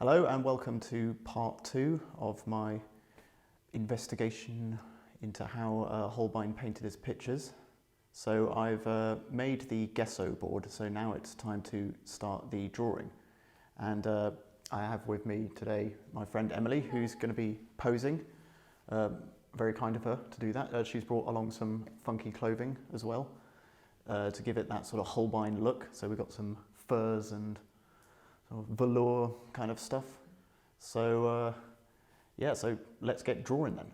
Hello and welcome to part 2 of my investigation into how Holbein painted his pictures. So I've made the gesso board, so now it's time to start the drawing. And I have with me today my friend Emily, who's going to be posing. Very kind of her to do that. She's brought along some funky clothing as well to give it that sort of Holbein look. So we've got some furs and sort of velour kind of stuff. So so let's get drawing then.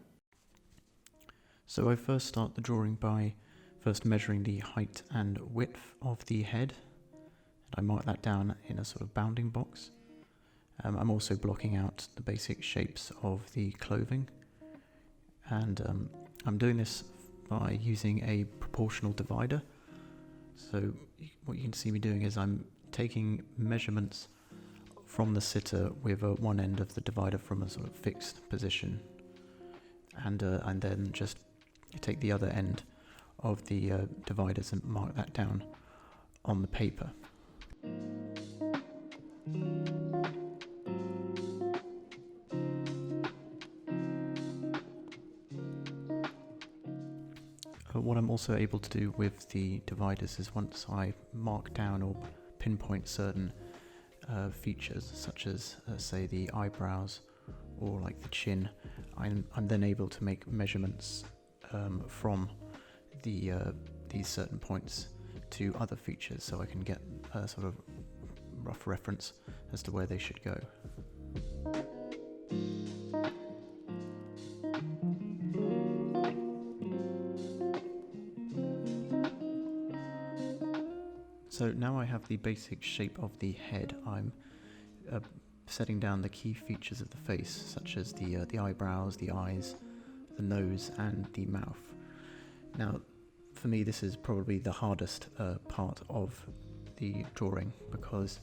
So I first start the drawing by first measuring the height and width of the head. And I mark that down in a sort of bounding box. I'm also blocking out the basic shapes of the clothing. And I'm doing this by using a proportional divider. So what you can see me doing is I'm taking measurements from the sitter with one end of the divider from a sort of fixed position, and then just take the other end of the dividers and mark that down on the paper. What I'm also able to do with the dividers is once I mark down or pinpoint certain features, such as say the eyebrows or like the chin, I'm then able to make measurements from these certain points to other features, so I can get a sort of rough reference as to where they should go. So now I have the basic shape of the head. I'm setting down the key features of the face, such as the eyebrows, the eyes, the nose, and the mouth. Now, for me, this is probably the hardest part of the drawing, because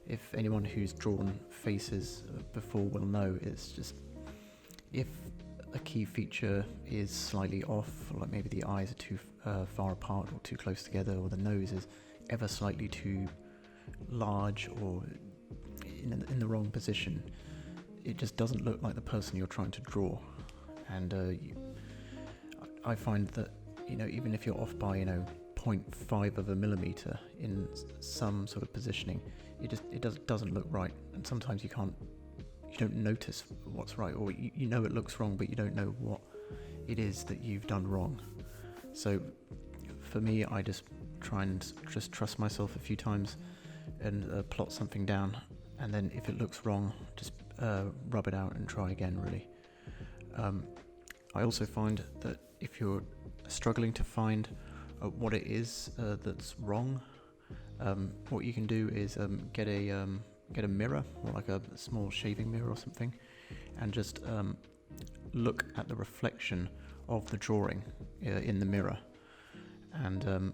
if anyone who's drawn faces before will know, it's just if a key feature is slightly off, like maybe the eyes are too far apart or too close together, or the nose is ever slightly too large or in the wrong position, it just doesn't look like the person you're trying to draw. And I find that even if you're off by 0.5 of a millimeter in some sort of positioning, it doesn't look right. And sometimes you don't notice what's right, or you know it looks wrong, but you don't know what it is that you've done wrong. So for me, I just try and just trust myself a few times and plot something down, and then if it looks wrong, just rub it out and try again, really. I also find that if you're struggling to find what it is that's wrong, what you can do is get a mirror, or like a small shaving mirror or something, and just look at the reflection of the drawing in the mirror. And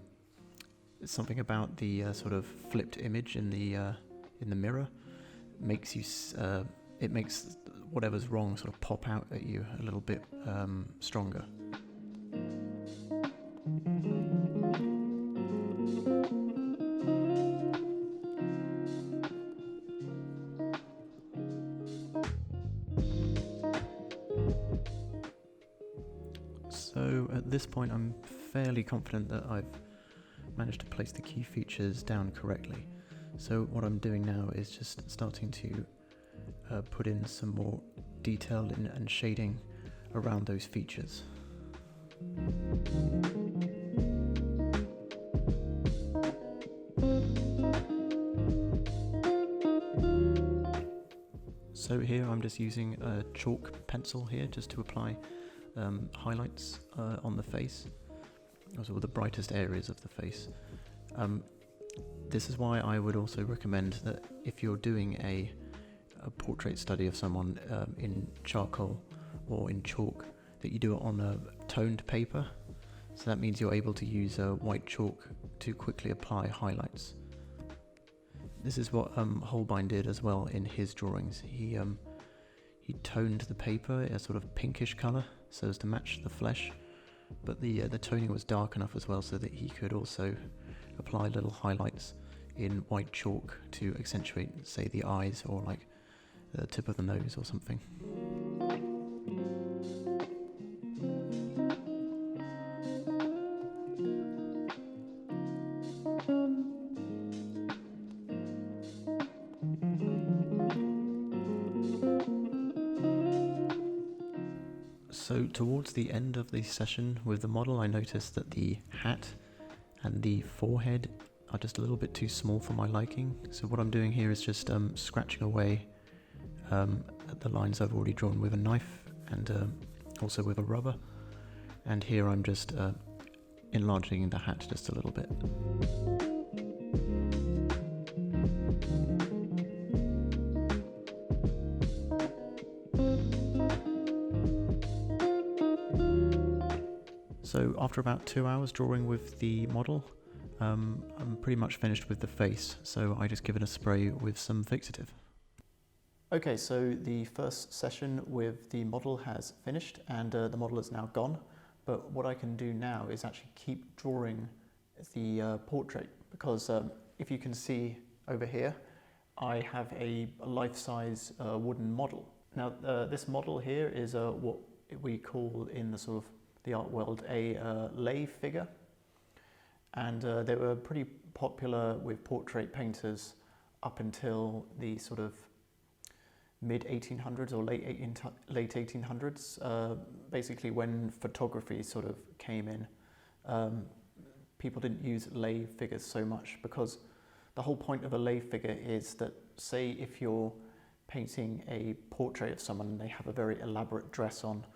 something about the sort of flipped image in the mirror makes makes whatever's wrong sort of pop out at you a little bit stronger. So at this point, I'm fairly confident that I've managed to place the key features down correctly. So what I'm doing now is just starting to put in some more detail and shading around those features. So here I'm just using a chalk pencil here just to apply highlights on the face, also the brightest areas of the face. This is why I would also recommend that if you're doing a portrait study of someone in charcoal or in chalk, that you do it on a toned paper. So that means you're able to use white chalk to quickly apply highlights. This is what Holbein did as well in his drawings. He toned the paper a sort of pinkish colour so as to match the flesh, but the toning was dark enough as well so that he could also apply little highlights in white chalk to accentuate, say, the eyes, or like the tip of the nose or something. So towards the end of the session with the model, I noticed that the hat and the forehead are just a little bit too small for my liking. So what I'm doing here is just scratching away at the lines I've already drawn with a knife and also with a rubber. And here I'm just enlarging the hat just a little bit. So after about 2 hours drawing with the model, I'm pretty much finished with the face, so I just give it a spray with some fixative. Okay, so the first session with the model has finished and the model is now gone, but what I can do now is actually keep drawing the portrait, because if you can see over here, I have a life-size wooden model. Now this model here is what we call in the sort of the art world a lay figure, and they were pretty popular with portrait painters up until the sort of mid 1800s or late 1800s, basically when photography sort of came in. People didn't use lay figures so much because the whole point of a lay figure is that, say if you're painting a portrait of someone and they have a very elaborate dress on,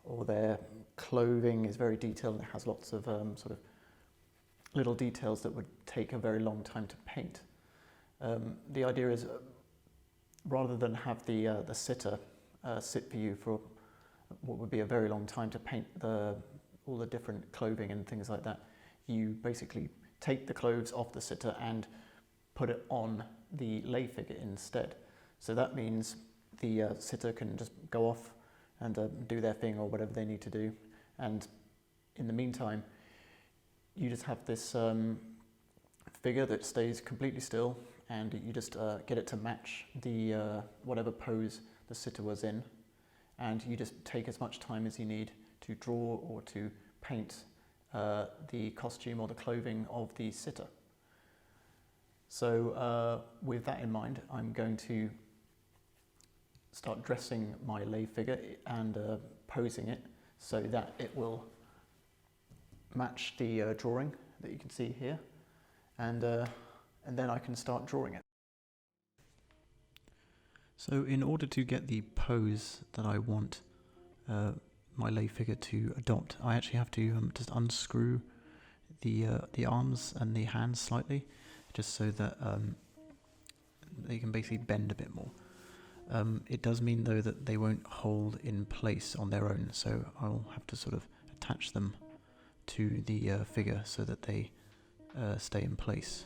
or their clothing is very detailed and it has lots of sort of little details that would take a very long time to paint. The idea is rather than have the sitter sit for you for what would be a very long time to paint all the different clothing and things like that, you basically take the clothes off the sitter and put it on the lay figure instead. So that means the sitter can just go off and do their thing or whatever they need to do, and in the meantime you just have this figure that stays completely still, and you just get it to match the whatever pose the sitter was in, and you just take as much time as you need to draw or to paint the costume or the clothing of the sitter. So with that in mind, I'm going to start dressing my lay figure and posing it so that it will match the drawing that you can see here, and then I can start drawing it. So in order to get the pose that I want my lay figure to adopt, I actually have to just unscrew the arms and the hands slightly, just so that they can basically bend a bit more. It does mean though that they won't hold in place on their own, so I'll have to sort of attach them to the figure so that they stay in place.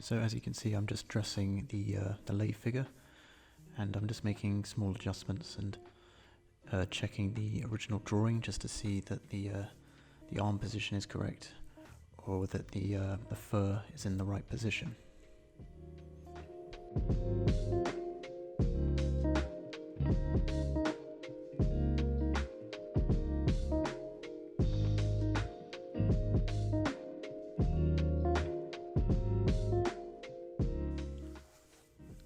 So as you can see, I'm just dressing the lay figure, and I'm just making small adjustments and checking the original drawing just to see that the arm position is correct, or that the fur is in the right position.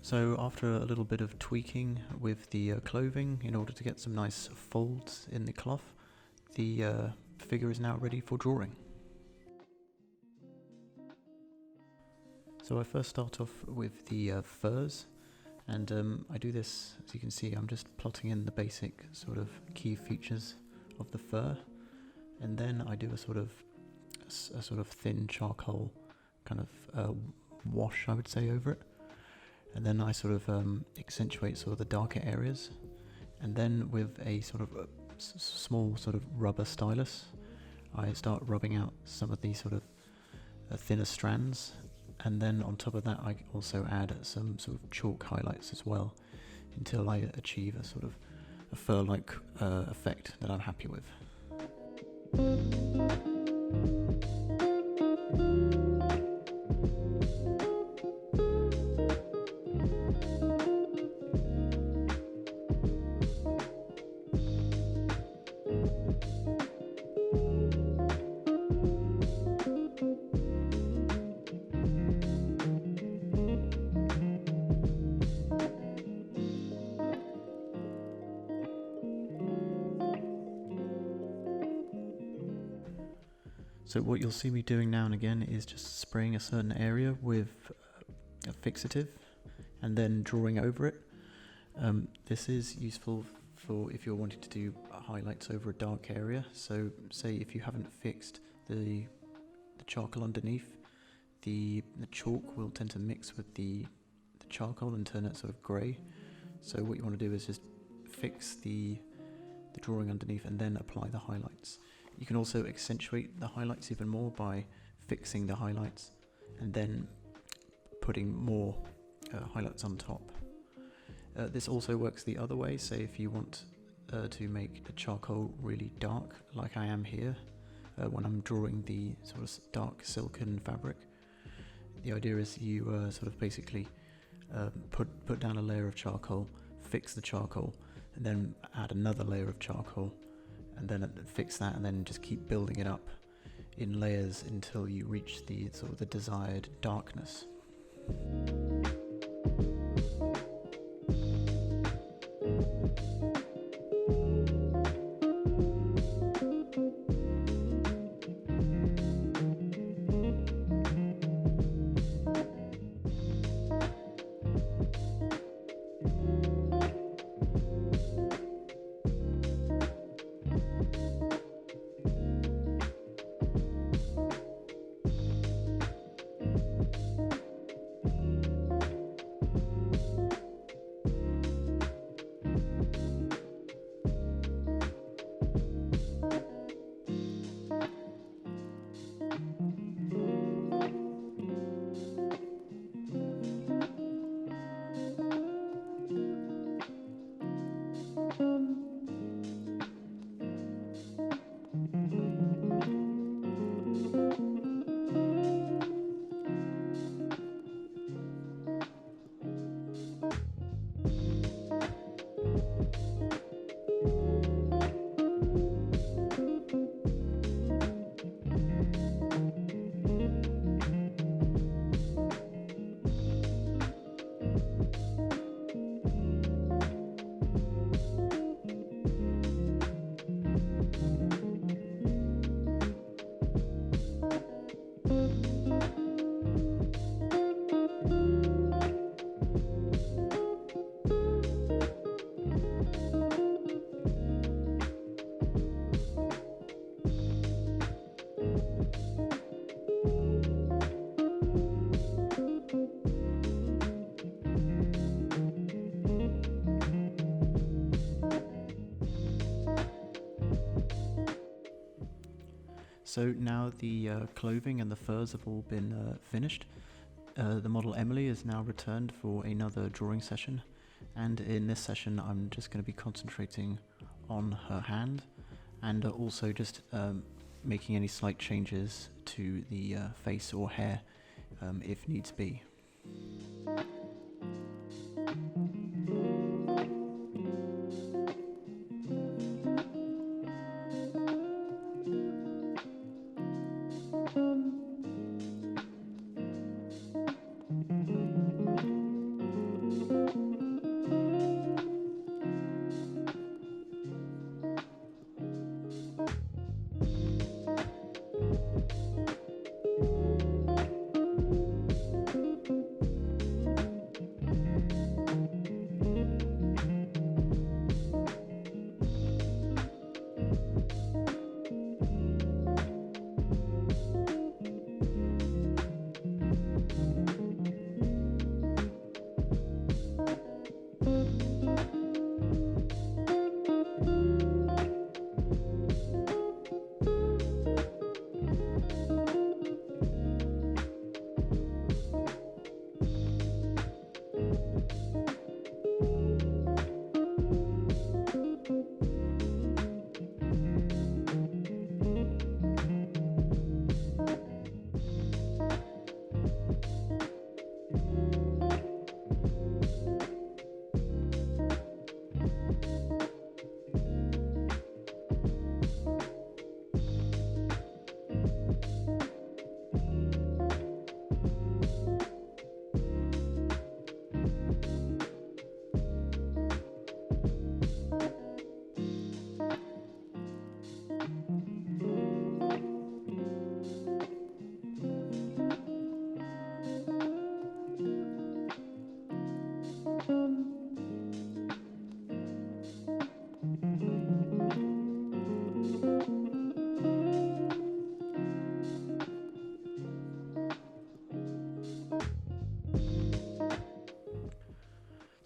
So after a little bit of tweaking with the clothing in order to get some nice folds in the cloth, the figure is now ready for drawing. So I first start off with the furs, and I do this, as you can see, I'm just plotting in the basic sort of key features of the fur, and then I do a sort of thin charcoal kind of wash, I would say, over it. And then I sort of accentuate sort of the darker areas, and then with a sort of small sort of rubber stylus, I start rubbing out some of the sort of thinner strands, and then on top of that I also add some sort of chalk highlights as well, until I achieve a sort of a fur-like effect that I'm happy with. So what you'll see me doing now and again is just spraying a certain area with a fixative and then drawing over it. This is useful for if you're wanting to do highlights over a dark area. So say if you haven't fixed the charcoal underneath, the chalk will tend to mix with the charcoal and turn it sort of grey. So what you want to do is just fix the drawing underneath and then apply the highlights. You can also accentuate the highlights even more by fixing the highlights and then putting more highlights on top. This also works the other way. Say if you want to make the charcoal really dark, like I am here, when I'm drawing the sort of dark silken fabric, the idea is you sort of basically put down a layer of charcoal, fix the charcoal, and then add another layer of charcoal, and then fix that, and then just keep building it up in layers until you reach the sort of the desired darkness. So now the clothing and the furs have all been finished. The model Emily is now returned for another drawing session, and in this session I'm just going to be concentrating on her hand and also just making any slight changes to the face or hair if needs be.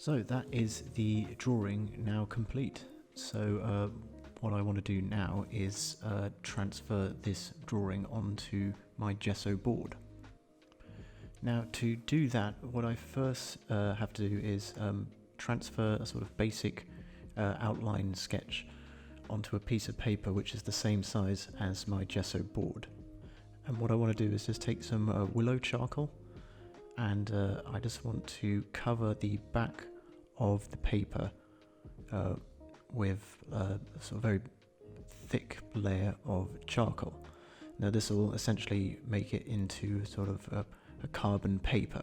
So that is the drawing now complete. So what I want to do now is transfer this drawing onto my gesso board. Now to do that, what I first have to do is transfer a sort of basic outline sketch onto a piece of paper which is the same size as my gesso board. And what I want to do is just take some willow charcoal, and I just want to cover the back of the paper with a sort of very thick layer of charcoal. Now this will essentially make it into sort of a carbon paper.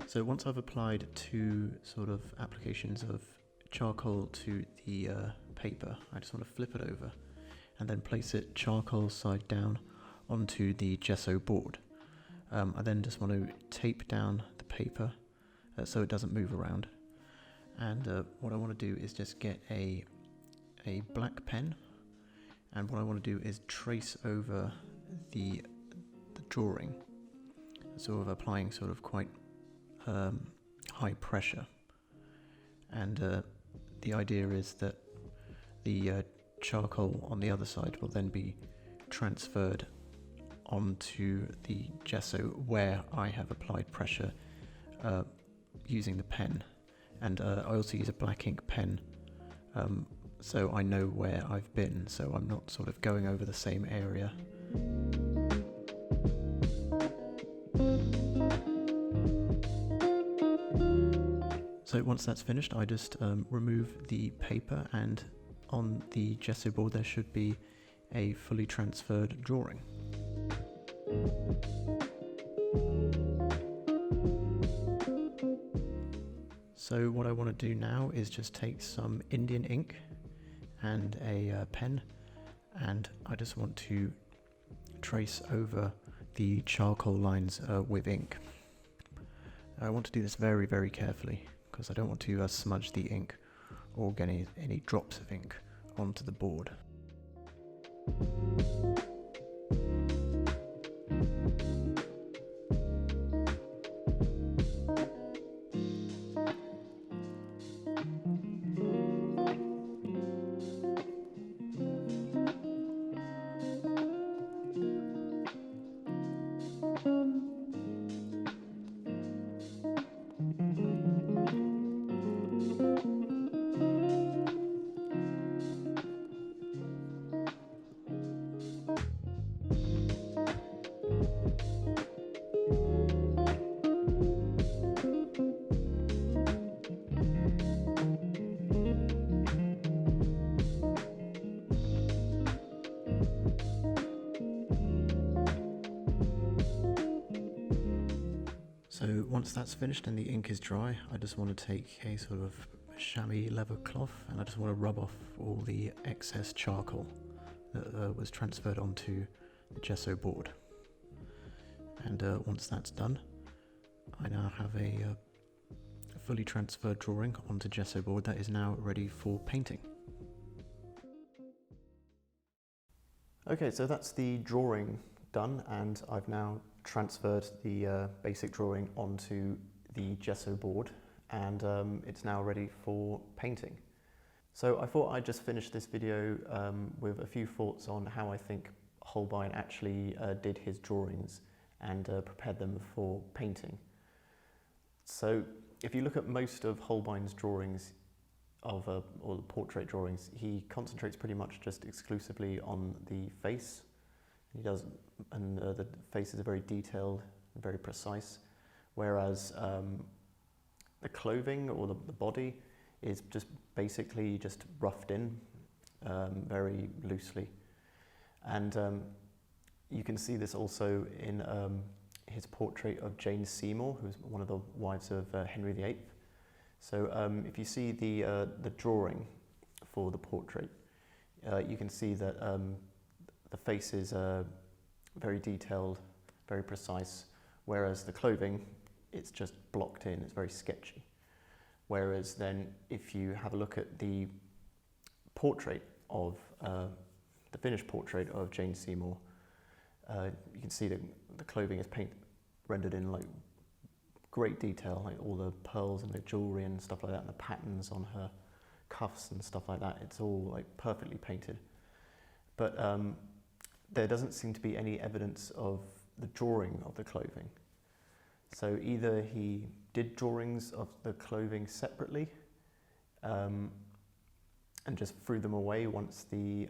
So once I've applied two sort of applications of charcoal to the paper, I just want to flip it over and then place it charcoal side down onto the gesso board. I then just want to tape down the paper so it doesn't move around. And what I want to do is just get a black pen, and what I want to do is trace over the drawing, sort of applying sort of quite high pressure. And the idea is that the charcoal on the other side will then be transferred onto the gesso where I have applied pressure using the pen. And I also use a black ink pen, so I know where I've been, so I'm not sort of going over the same area. So once that's finished, I just remove the paper, and on the gesso board there should be a fully transferred drawing. So what I want to do now is just take some Indian ink and a pen, and I just want to trace over the charcoal lines with ink. I want to do this very, very carefully, because I don't want to smudge the ink or get any drops of ink onto the board. So once that's finished and the ink is dry, I just want to take a sort of chamois leather cloth, and I just want to rub off all the excess charcoal that was transferred onto the gesso board. And once that's done, I now have a fully transferred drawing onto gesso board that is now ready for painting. Okay, so that's the drawing done, and I've now transferred the basic drawing onto the gesso board, and it's now ready for painting. So I thought I'd just finish this video with a few thoughts on how I think Holbein actually did his drawings and prepared them for painting. So if you look at most of Holbein's drawings or the portrait drawings, he concentrates pretty much just exclusively on the face. The faces are very detailed and very precise, whereas the clothing or the body is just basically just roughed in very loosely. And you can see this also in his portrait of Jane Seymour, who's one of the wives of Henry VIII. So if you see the drawing for the portrait, you can see that the face is very detailed, very precise, whereas the clothing it's just blocked in, it's very sketchy. Whereas then if you have a look at the portrait of, the finished portrait of Jane Seymour, you can see that the clothing is rendered in like great detail, like all the pearls and the jewellery and stuff like that, and the patterns on her cuffs and stuff like that. It's all like perfectly painted. But there doesn't seem to be any evidence of the drawing of the clothing. So either he did drawings of the clothing separately and just threw them away once the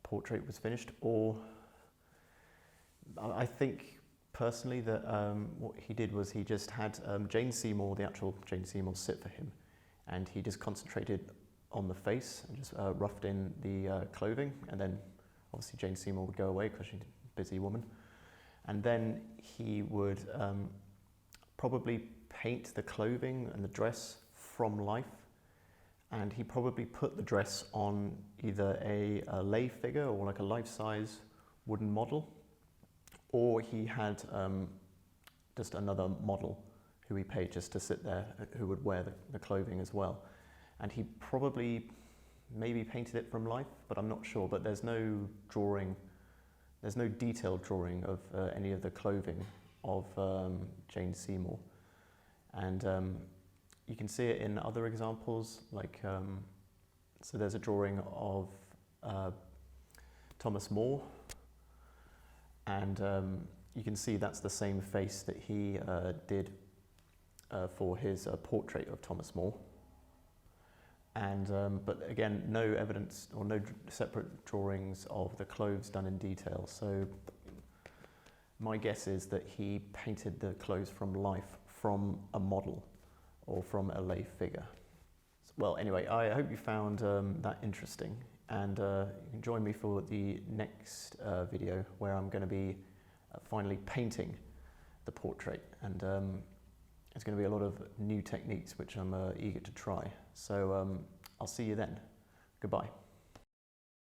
portrait was finished, or I think personally that what he did was he just had Jane Seymour, the actual Jane Seymour, sit for him, and he just concentrated on the face and just roughed in the clothing, and then obviously Jane Seymour would go away because she's a busy woman, and then he would probably paint the clothing and the dress from life, and he probably put the dress on either a lay figure or like a life-size wooden model, or he had just another model who he paid just to sit there, who would wear the clothing as well. And he probably maybe painted it from life, but I'm not sure. But there's no drawing, there's no detailed drawing of any of the clothing of Jane Seymour. And you can see it in other examples, like, so there's a drawing of Thomas More, and you can see that's the same face that he did for his portrait of Thomas More. And but again, no evidence or no separate drawings of the clothes done in detail. So my guess is that he painted the clothes from life, from a model or from a lay figure. Well, anyway, I hope you found that interesting, and you can join me for the next video where I'm going to be finally painting the portrait, and there's going to be a lot of new techniques which I'm eager to try. So I'll see you then. Goodbye.